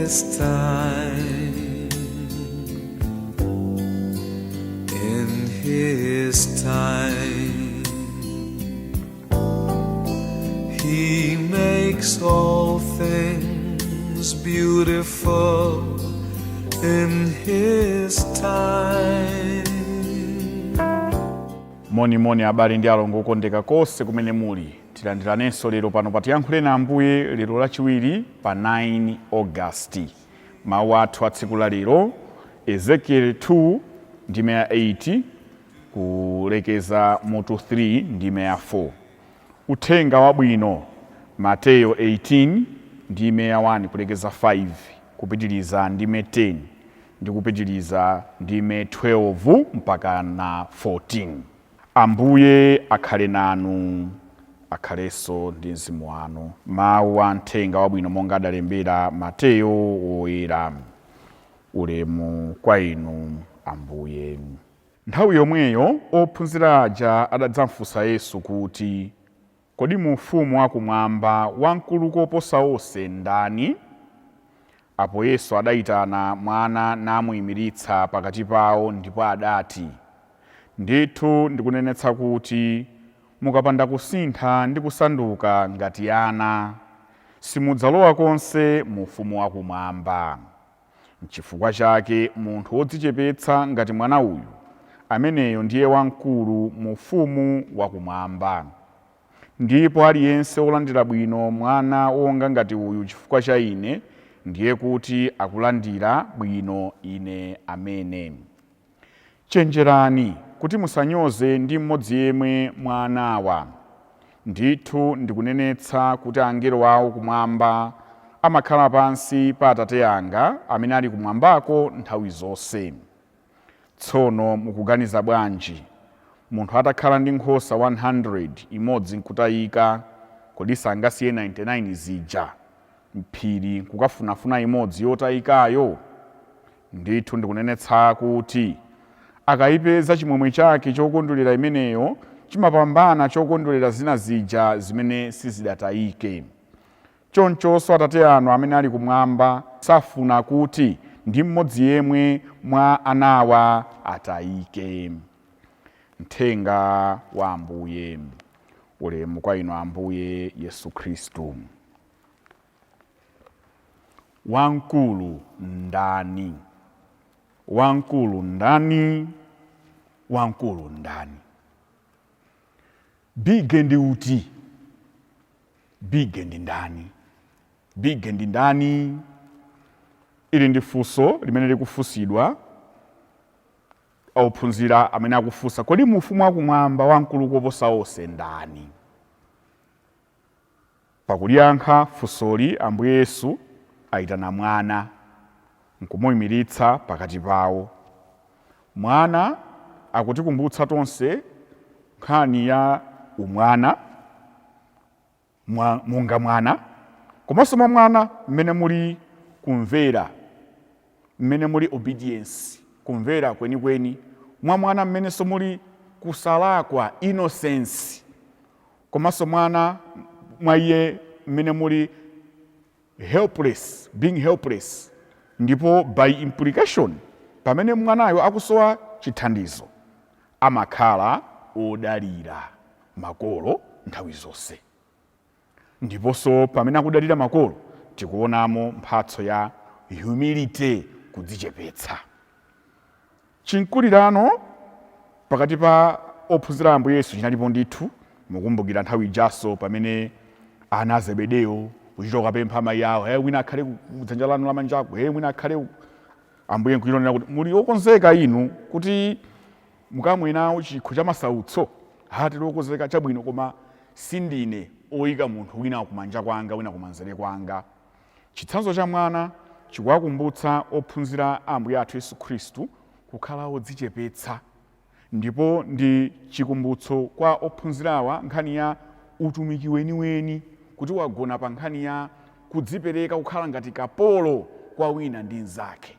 his time, in his time, he makes all things beautiful in his time. Moni habari ndi alongo okondeka konse kumene muli. Tilandiranenso lero pano patiyankhule na Ambuye lero lachiwiri pa 9 August. Mawu athu a tsiku la lero Ezekiel 2 ndime ya 8 kulekeza mutu 3 ndime ya 4. Uthenga wabwino Mateyo 18 ndime ya 1 kulekeza 5 kupitiliza ndime 10 ndi kupitiliza ndime 12 mpaka na 14. Ambuye akhale nanu, akhaleso ndi mzimu wanu. Mawu a uthenga wabwino monga adalembera Mateyo woyera. Ulemu kwa inu Ambuye. Nthawi yomweyo ophunzira aja adadzamfunsa Yesu kuti, kodi mu ufumu wakumwamba wamkulu koposa onse ndani? Apo Yesu adayitana mwana namuyimiritsa pakati pawo ndipo adati, ndithu ndikunenetsa kuti mukapanda kusintha ndi kusanduka ngati ana, simudzalowa konse mu ufumu wakumwamba. N'chifukwa chake munthu wodzichepetsa ngati mwana uyu, ameneyo ndiye wamkulu mu ufumu wakumwamba. Ndipo aliyense wolandira bwino mwana wonga ngati uyu chifukwa cha ine, ndiye kuti akulandira bwino ine amene. Chenjerani kuti musanyoze ndi mmodzi yemwe mwa anawa. Ndithu ndikunenetsa kuti angelo awo kumwamba amakhala pansi pa Atate anga amene ali kumwambako nthawi zonse. Tsono mukuganiza bwanji, munthu atakhala ndi nkhosa 100 imodzi nkutayika, kodi sangasiye 99 zija m'phiri kukafunafuna imodzi yotayikayo? Ndithu ndikunenetsa kuti akayipeza chimwemwe chake chokondwerera imeneyo chimapambana chokondwerera zina zija zimene sizidatayike. Chonchonso Atate anu amene ali kumwamba safuna kuti ndi mmodzi yemwe mwa anawa atayike. Mthenga wa Ambuye. Ulemu kwa inu Ambuye Yesu Khristu. Wamkulu ndani? Wamkulu ndani? Wamkulu ndani? Bige ndi uti? Bige ndi ndani? Bige ndi ndani? Ili ndi funso limene likufunsidwa ophunzira amene akufunsa, kodi mu ufumu wakumwamba wamkulu koposa onse ndani? Pakuliyankha funsoli Ambuye Yesu ayitana mwana nkumuyimiritsa pakati pawo. Mwana akutikumbutsa tonse nkhani ya umwana, monga mwana, komanso mwa mwana mmene muli kumvera, mmene muli obedience, kumvera kwenikweni, mwa mwana mmenenso muli kusalakwa, innocence, komanso mwana mwa iye mmene muli helpless, being helpless. Ndipo by implication pamene mwanayo akusowa chithandizo amakhala odalira makolo nthawi zonse. Ndiponso pamene akudalira makolo tikuonamo mphatso ya humility, kudzichepetsa. Chinkulirano pakati pa ophunzira Ambuye Yesu chinalipo ndithu. Mukumbukira nthawi ijaso pamene ana a Zebedeyo kuchoka pempha amayi awo, wina akhale kudzanja lanu lamanjako, wina akhale. Ambuye nkuchilonera kuti muli okonzeka inu kuti mukamwe nawo chikho cha masautso. Hati lokonzeka chabwino, koma sindine oyika munthu wina kumanja kwanga wina kumanzere kwanga. Chitsanzo cha mwana chikuwakumbutsa ophunzira Ambuye athu Yesu Khristu kukhala odzichepetsa. Ndipo ndi chikumbutso kwa ophunzirawa nkhani ya utumiki weniweni, kuti wagona pa nkhani ya kudzipereka, kukhala ngati kapolo kwa wina ndi nzake.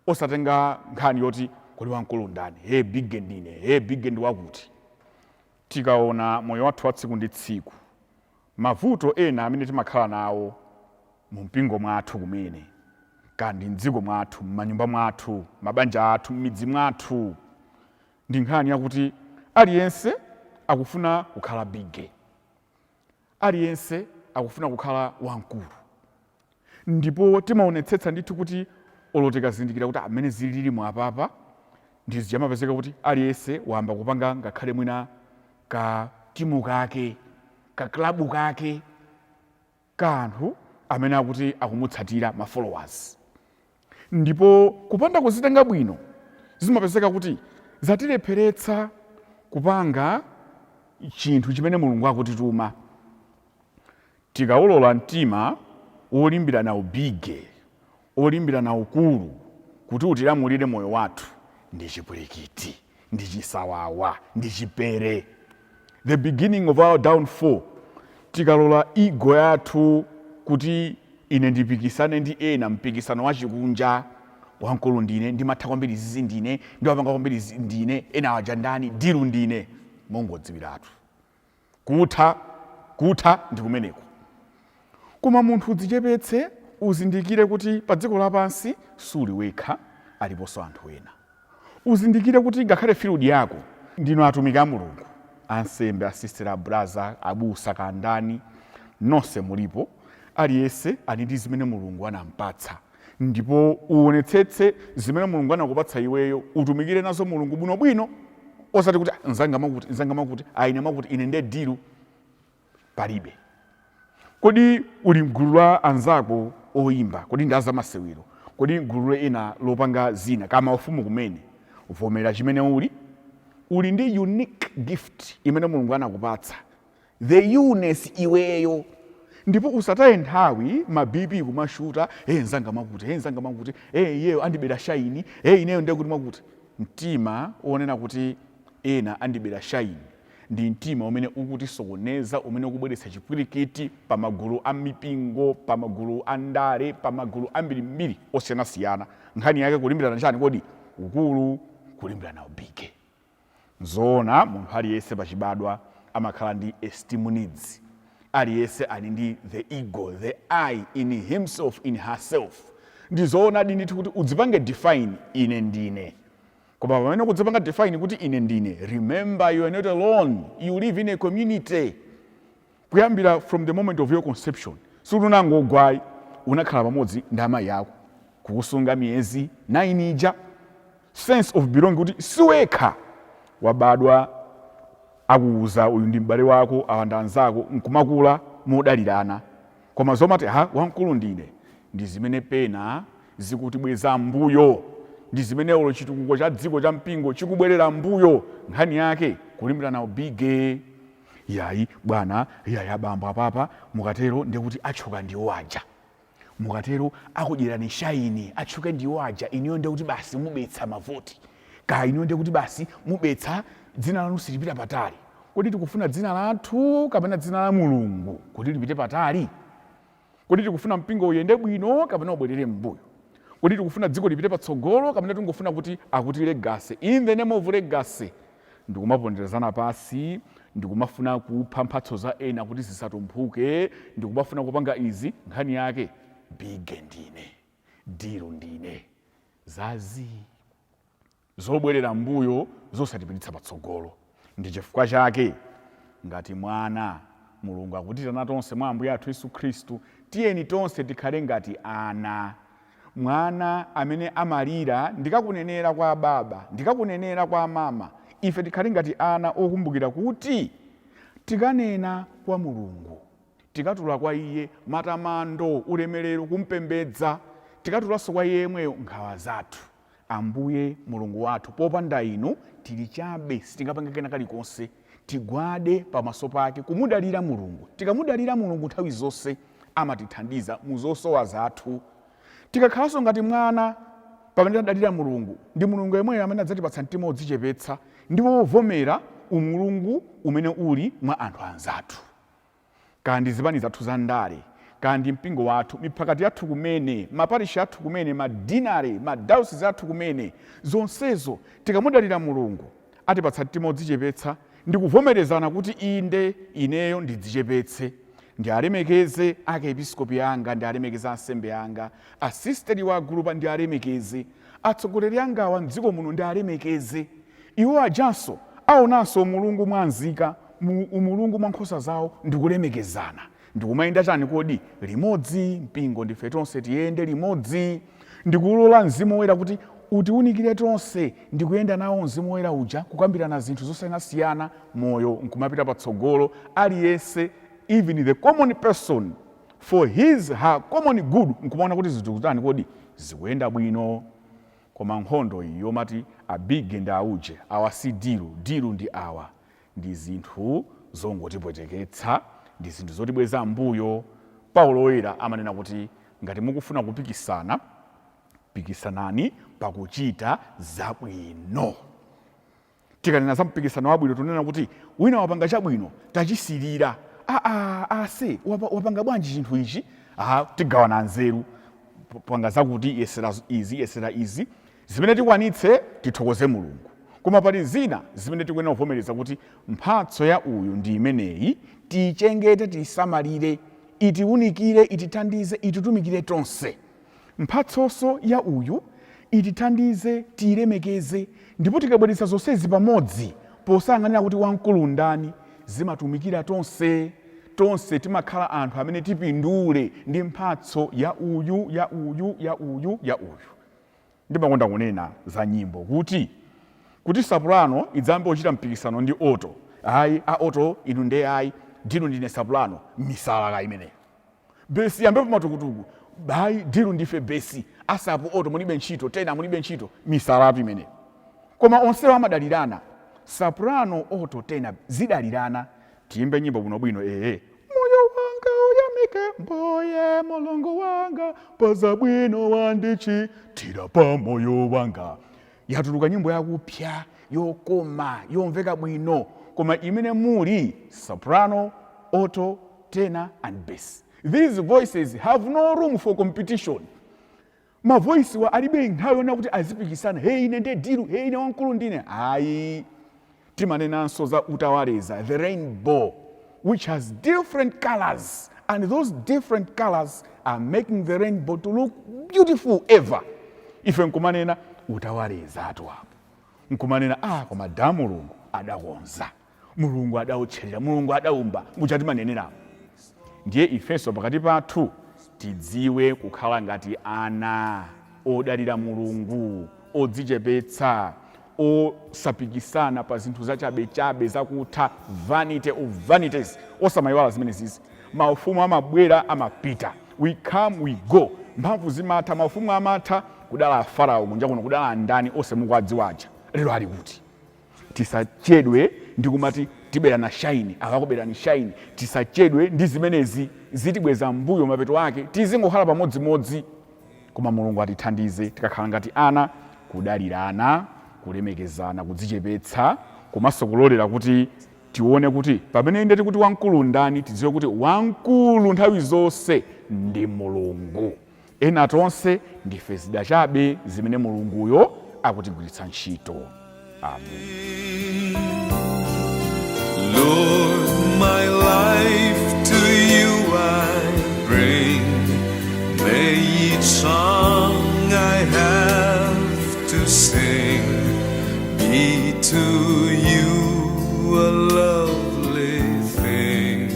Osatenga nkhani yoti kodi wamkulu ndani, bige ndine, bige ndi wakuti. Tikaona moyo wathu wa tsiku ndi tsiku, mavuto ena amene timakhala nawo mu mpingo mwathu kumene, kandi mdziko mwathu, m'manyumba mwathu, mabanja athu, m'midzi mwathu. Ndi nkhani yakuti aliyense akufuna kukhala bige, aliyense akufuna kukhala wamkulu. Ndipo timaonetsetsa ndithu kuti oloteka zindikira kuti amene zilili mwapapa ndizi chamapezeka kuti aliyense wamba kupanga ngakhale mwina ka timu kake, ka klabu kake, kanthu amene akuti akumutsatira ma followers. Ndipo kupanda kuzitenga bwino zimapezeka kuti zatilepheretsa kupanga chinthu chimene Mulungu akutituma. Tikaulola mtima wolimbira na ubige, wolimbira na ukulu kuti utilamulire moyo wathu, ndi chipwirikiti, ndi chisawawa, ndi chipere. The beginning of our downfall. Tikalola ego yathu kuti ine ndipikisane ndi ena, mpikisano wa chikunja, wankulu ndine, ndimatha kwambiri zizi ndine, ndiwapanga kwambiri ndine, ena waja ndani, dilu ndine, mongodziwiratu. Kutha ndi kumeneko. Koma munthu udzichepetse, uzindikire kuti pa dziko lapansi suli wekha, aliponso anthu ena. Uzindikire kuti ngakhale field yako ndino atumiki a Mulungu, ansembe, asistera, abraza, abusa, kandani, nonse mulipo, aliyense ali ndi zimene Mulungu anampatsa. Ndipo uonetsetse zimene Mulungu anakupatsa iweyo, utumikire nazo Mulungu bwinobwino, osati kuti nzanga makuti, aine makuti, ine nde dilu, palibe. Kodi uli mgulu la anzako oyimba, kodi ndi azamasewero, kodi mgulu ena lopanga zina, kama ufumu kumene, uvomera chimene uli ndi unique gift imene Mulungu anakupatsa, the uniqueness iweyo. Ndipo usataye nthawi mabibi kumashuta, nzanga makuti, yeyo andibera shaini, ineyo ndiye kuti makuti. Mtima onena kuti ena andibera shaini ndi mtima umene ukutisokoneza, umene ukubweretsa chipwirikiti pa magulu a mipingo, pa magulu a ndale, pa magulu ambirimbiri osiyanasiyana. Nkhani yake kulimbirana chani kodi? Ukulu, kulimbirana ubige. Nzoona munthu aliyense pachibadwa amakhala ndi esteem needs. Aliyense ali ndi the ego, the I in himself, in herself. Ndizoona ndithu kuti udzipange define ine ndine. Koma pamene kudzipanga define kuti ine ndine, remember you are not alone, you live in a community. Kuyambira from the moment of your conception, sunangogwayi unakhala pamodzi ndi amayi ako kukusunga miyezi 9 ija. Sense of belonging kuti siwekha wabadwa akuuza uyu ndi m'bale wako, awanda anzako, nkumakula modalirana. Koma zomati wamkulu ndine, ndi zimene pena zikutibweza mbuyo, ndi zimene ulo chitukuko cha dziko cha mpingo chikubwerera mbuyo. Nkhani yake kulimbirana ubige. Yayi bwana, yayi abambo apapa, mukatero ndiye kuti achoka ndi waja. Mukatero akudyerani shaini, achoka ndi waja, iniyo ndiye kuti basi mubetsa mavoti. Ka iniyo ndiye kuti basi mubetsa dzina lanu silipita patali. Kodi tikufuna dzina lathu kapena dzina la Mulungu kuti lipite patali? Kodi tikufuna mpingo uyende bwino kapena ubwerere mbuyo? Kodi tikufuna dziko lipite patsogolo kapena tingofuna kuti akuti legacy? In the name of legacy ndikumaponderezana pasi, ndikumafuna kupha mphatso za ena kuti zisatumphuke, ndikumafuna kupanga izi. Nkhani yake bige ndine, dilu ndine, zazi zobwerera mbuyo, zosatipititsa patsogolo. Ndi chifukwa chake ngati mwana Mulungu akutitana tonse mwa Ambuye athu Yesu Khristu, tiyeni tonse tikhale ngati ana. Mwana amene amalira ndikakunenera kwa baba, ndikakunenera kwa mama, ife tikhale ngati ana okumbukira kuti tikanena kwa Mulungu, tikatula kwa iye matamando, ulemerero, kumpembedza, tikatulanso kwa iye yemweyo nkhawa zathu. Ambuye Mulungu wathu, popanda inu tili chabe, sitingapange kena kalikonse. Tigwade pamaso pake kumudalira Mulungu. Tikamudalira Mulungu nthawi zonse amatithandiza mu zosowa zathu. Tikakhalanso ngati mwana pamene tadalira Mulungu, ndi Mulungu yemweyo amene adzatipatsa mtima wodzichepetsa ndi wovomera umulungu umene uli mwa anthu anzathu. Kandi zipani zathu za ndale, kandi mpingo wathu, miphakati yathu kumene, maparishi athu kumene, madinare, madayosisi athu kumene, zonsezo tikamudalira Mulungu atipatsa mtima wodzichepetsa ndi kuvomerezana kuti inde ineyo ndidzichepetse, ndi alemekeze akepiskopi anga, ndi alemekeze ansembe anga, asisteri wa gulupa ndi alemekeze, atsogoleri angawa mdziko muno ndi alemekeze. Iwo ajanso aonanso mulungu mwanzika, umulungu mwa nkhosa zawo ndi kulemekezana. Ndikumayenda chani kodi? Limodzi, mpingo ndife tonse tiyende limodzi. Ndikulola Mzimu Woyera kuti utiunikire tonse, ndikuyenda nawo Mzimu Woyera uja kukambirana zinthu zosiyanasiyana, moyo nkumapita patsogolo, aliyense even the common person for her common good nkumaona kuti zinthu kutani kodi zikuyenda bwino. Koma nkhondo iyi yomati abige ndi auje awasi dilu ndi awa ndi zinthu zongotipweteketsa, ndi zinthu zotibweza mbuyo. Paulo Woyera amanena kuti ngati mukufuna kupikisana, pikisanani pakuchita zabwino. Tikanena za mpikisano wabwino tunena kuti wina wapanga chabwino tachisilira. Ase wapanga bwanji chinthu ichi? Tigawana nzeru, panga zakuti yesera izi zimene tikwanitse tithokoze Mulungu. Koma pali zina zimene tikuyenera kuvomereza kuti mphatso ya uyu ndi imeneyi, tiyichengete, tiyisamalire, itiunikire, itithandize, ititumikire tonse. Mphatsonso ya uyu itithandize, tiyilemekeze, ndipo tikabweretsa zonsezi pamodzi posayang'anira kuti wamkulu ndani, zimatumikira tonse. Tonse timakhala anthu amene tipindule ndi mphatso ya uyu. Ndimakonda kunena za nyimbo kuti soprano idzambe ochita mpikisano ndi oto. Oto inu nde dilu ndine soprano, misalaka imeneyo. Besi yambepo matukutuku, dilu ndife besi, asapo oto mulibe ntchito, tena mulibe ntchito, misalatu imeneyo. Koma onsewo amadalirana, soprano oto tena zidalirana. Tiyimbe nyimbo bwinobwino, moyo wanga uyamike Mbuye Mulungu wanga, pazabwino wandichitira pa moyo wanga. Yatuluka nyimbo yakupya, yokoma, yomveka bwino, koma imene muli soprano, alto, tenor and bass. These voices have no room for competition. Ma voice wa alibe nthawi yona kuti azipikisana, ine nde dilu, ine wankulu ndine. Timanenanso za utawaleza, the rainbow, which has different colors, and those different colors are making the rainbow to look beautiful ever. Ife nkumanena utawaleza atu hapo, nkumanena koma da Mulungu adakonza, Mulungu adauchelera, Mulungu adaumba, muchati manenera. Ndiye ifenso pakati pathu tidziwe kukhala ngati ana odalira Mulungu, odzichepetsa, osapikisana pa zinthu zachabechabe zakutha, vanity of vanities, osamayiwala zimene zizi. Maufumu amabwera amapita, we come we go. Mphamvu zimatha, maufumu amatha, kudala Farao kunja kuno, kudala ndani ose mukwadziwaja. Lero ali kuti tisachedwe ndi kumati tibera na shine, akakubera ni shine. Tisachedwe ndi zimenezi zitibweza mbuyo mapeto ake, tizingokhala pamodzimodzi. Koma Mulungu atithandize tikakhala ngati ana, kudalirana, kulemekezana, kudzichepetsa, komanso kulolera kuti tione kuti pamene ndeti kuti wamkulu ndani, tidziwe kuti wamkulu nthawi zonse ndi Mulungu. Ena tonse ndife zida chabe zimene Mulunguyo akutigwiritsa ntchito. Amen. Lord, my life to you I bring. May each song I have to sing be to you a lovely thing.